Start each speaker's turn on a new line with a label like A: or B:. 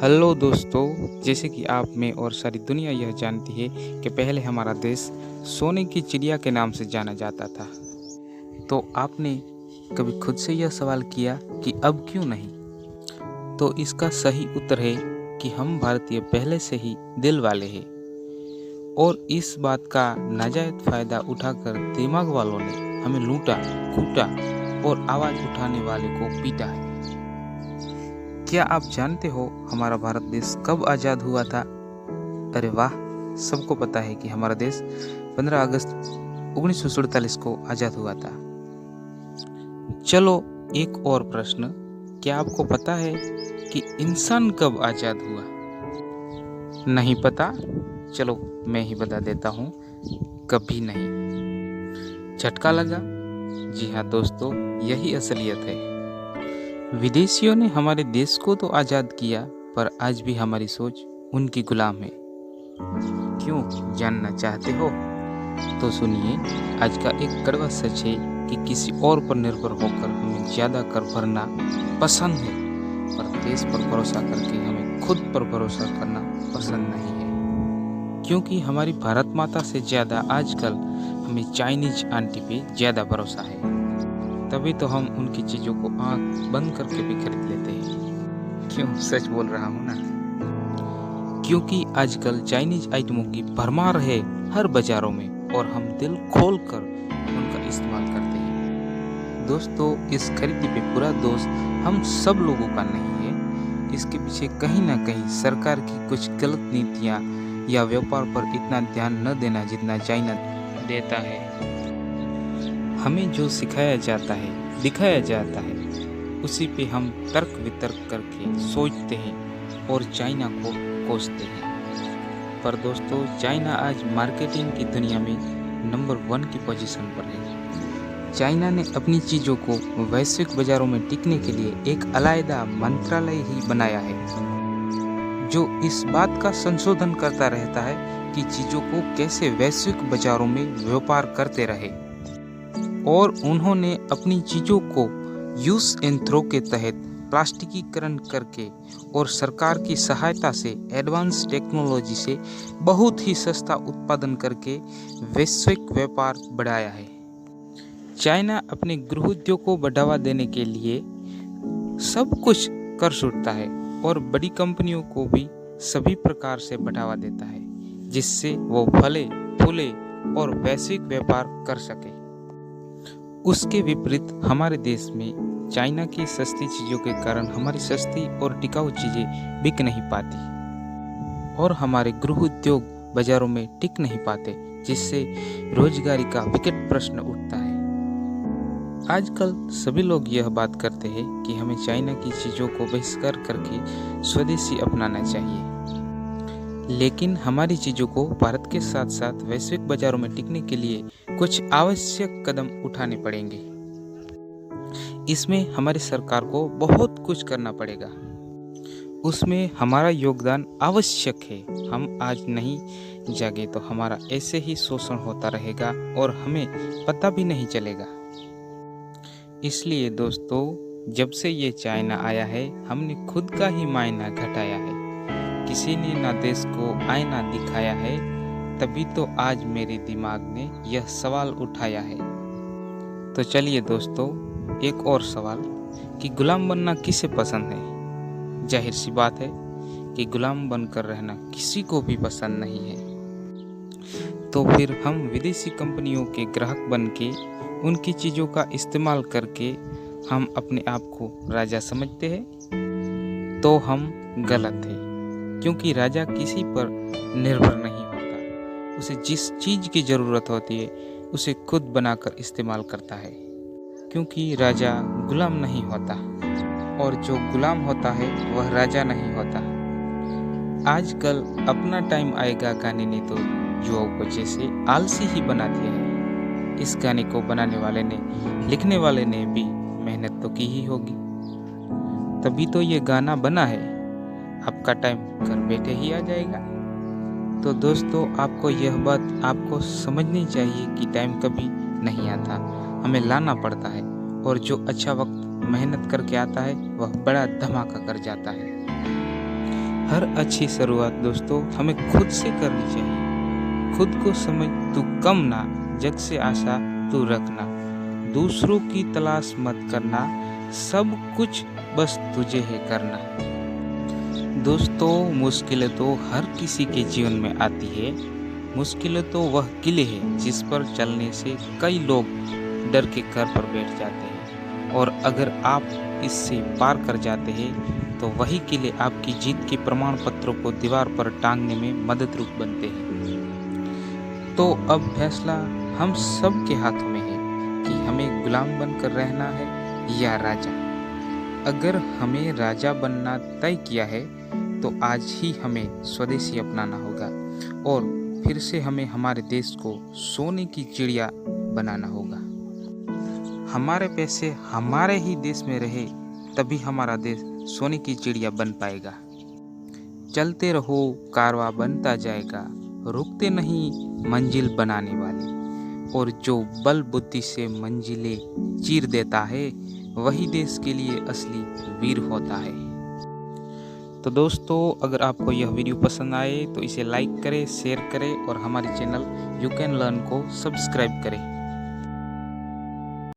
A: Hello दोस्तों, जैसे कि आप में और सारी दुनिया यह जानती है कि पहले हमारा देश सोने की चिड़िया के नाम से जाना जाता था। तो आपने कभी खुद से यह सवाल किया कि अब क्यों नहीं? तो इसका सही उत्तर है कि हम भारतीय पहले से ही दिल वाले हैं और इस बात का नाजायज फायदा उठाकर दिमाग वालों ने हमें लूटा, कूटा और आवाज उठाने वाले को पीटा है। क्या आप जानते हो हमारा भारत देश कब आज़ाद हुआ था? अरे वाह, सबको पता है कि हमारा देश 15 अगस्त 1947 को आज़ाद हुआ था। चलो एक और प्रश्न, क्या आपको पता है कि इंसान कब आज़ाद हुआ? नहीं पता? चलो मैं ही बता देता हूँ, कभी नहीं। झटका लगा? जी हाँ दोस्तों, यही असलियत है। विदेशियों ने हमारे देश को तो आज़ाद किया, पर आज भी हमारी सोच उनकी गुलाम है। क्यों, जानना चाहते हो? तो सुनिए, आज का एक कड़वा सच है कि किसी और पर निर्भर होकर हमें ज़्यादा कर भरना पसंद है, पर देश पर भरोसा करके हमें खुद पर भरोसा करना पसंद नहीं है। क्योंकि हमारी भारत माता से ज़्यादा आजकल हमें चाइनीज आंटी पे ज़्यादा भरोसा है, तभी तो हम उनकी चीज़ों को आंख बंद करके भी खरीद लेते हैं। क्यों, सच बोल रहा हूँ ना? क्योंकि आजकल चाइनीज आइटमों की भरमार है हर बाजारों में और हम दिल खोल कर उनका इस्तेमाल करते हैं। दोस्तों, इस खरीदी पे पूरा दोष हम सब लोगों का नहीं है। इसके पीछे कहीं ना कहीं सरकार की कुछ गलत नीतियाँ या व्यापार पर इतना ध्यान न देना जितना चाइना देता है। हमें जो सिखाया जाता है, दिखाया जाता है, उसी पे हम तर्क वितर्क करके सोचते हैं और चाइना को कोसते हैं। पर दोस्तों, चाइना आज मार्केटिंग की दुनिया में नंबर 1 की पोजीशन पर है। चाइना ने अपनी चीज़ों को वैश्विक बाजारों में टिकने के लिए एक अलग मंत्रालय ही बनाया है, जो इस बात का संशोधन करता रहता है कि चीज़ों को कैसे वैश्विक बाजारों में व्यापार करते रहे। और उन्होंने अपनी चीज़ों को यूज एंड थ्रो के तहत प्लास्टिकीकरण करके और सरकार की सहायता से एडवांस टेक्नोलॉजी से बहुत ही सस्ता उत्पादन करके वैश्विक व्यापार बढ़ाया है। चाइना अपने गृह उद्योग को बढ़ावा देने के लिए सब कुछ कर छूटता है और बड़ी कंपनियों को भी सभी प्रकार से बढ़ावा देता है, जिससे वो फले फूले और वैश्विक व्यापार कर सके। उसके विपरीत हमारे देश में चाइना की सस्ती चीज़ों के कारण हमारी सस्ती और टिकाऊ चीज़ें बिक नहीं पाती और हमारे गृह उद्योग बाजारों में टिक नहीं पाते, जिससे रोजगारी का विकट प्रश्न उठता है। आजकल सभी लोग यह बात करते हैं कि हमें चाइना की चीज़ों को बहिष्कार करके स्वदेशी अपनाना चाहिए, लेकिन हमारी चीज़ों को भारत के साथ साथ वैश्विक बाजारों में टिकने के लिए कुछ आवश्यक कदम उठाने पड़ेंगे। इसमें हमारी सरकार को बहुत कुछ करना पड़ेगा। उसमें हमारा योगदान आवश्यक है। हम आज नहीं जागे तो हमारा ऐसे ही शोषण होता रहेगा और हमें पता भी नहीं चलेगा। इसलिए दोस्तों, जब से ये चाइना आया है, हमने खुद का ही मायना घटाया है। किसी ने ना देश को आईना दिखाया है, तभी तो आज मेरे दिमाग ने यह सवाल उठाया है। तो चलिए दोस्तों, एक और सवाल कि गुलाम बनना किसे पसंद है? जाहिर सी बात है कि गुलाम बनकर रहना किसी को भी पसंद नहीं है। तो फिर हम विदेशी कंपनियों के ग्राहक बन के उनकी चीज़ों का इस्तेमाल करके हम अपने आप को राजा समझते हैं, तो हम गलत हैं। क्योंकि राजा किसी पर निर्भर नहीं होता, उसे जिस चीज़ की ज़रूरत होती है उसे खुद बनाकर इस्तेमाल करता है। क्योंकि राजा गुलाम नहीं होता और जो गुलाम होता है वह राजा नहीं होता। आजकल अपना टाइम आएगा गाने ने तो युवाओं को जैसे आलसी ही बना दिया है। इस गाने को बनाने वाले ने, लिखने वाले ने भी मेहनत तो की ही होगी, तभी तो ये गाना बना है। आपका टाइम घर बैठे ही आ जाएगा। तो दोस्तों, आपको यह बात आपको समझनी चाहिए कि टाइम कभी नहीं आता, हमें लाना पड़ता है, और जो अच्छा वक्त मेहनत करके आता है वह बड़ा धमाका कर जाता है। हर अच्छी शुरुआत दोस्तों हमें खुद से करनी चाहिए। खुद को समझ तू कम ना, जग से आशा तू रखना, दूसरों की तलाश मत करना, सब कुछ बस तुझे है करना। दोस्तों मुश्किलें तो हर किसी के जीवन में आती है। मुश्किलें तो वह किले हैं जिस पर चलने से कई लोग डर के घर पर बैठ जाते हैं, और अगर आप इससे पार कर जाते हैं तो वही किले आपकी जीत के प्रमाण पत्रों को दीवार पर टांगने में मदद रूप बनते हैं। तो अब फैसला हम सब के हाथों में है कि हमें गुलाम बनकर रहना है या राजा। अगर हमें राजा बनना तय किया है तो आज ही हमें स्वदेशी अपनाना होगा और फिर से हमें हमारे देश को सोने की चिड़िया बनाना होगा। हमारे पैसे हमारे ही देश में रहे तभी हमारा देश सोने की चिड़िया बन पाएगा। चलते रहो कारवां बनता जाएगा, रुकते नहीं मंजिल बनाने वाले, और जो बल बुद्धि से मंजिलें चीर देता है वही देश के लिए असली वीर होता है। तो दोस्तों अगर आपको यह वीडियो पसंद आए तो इसे लाइक करें, शेयर करें और हमारे चैनल यू कैन लर्न को सब्सक्राइब करें।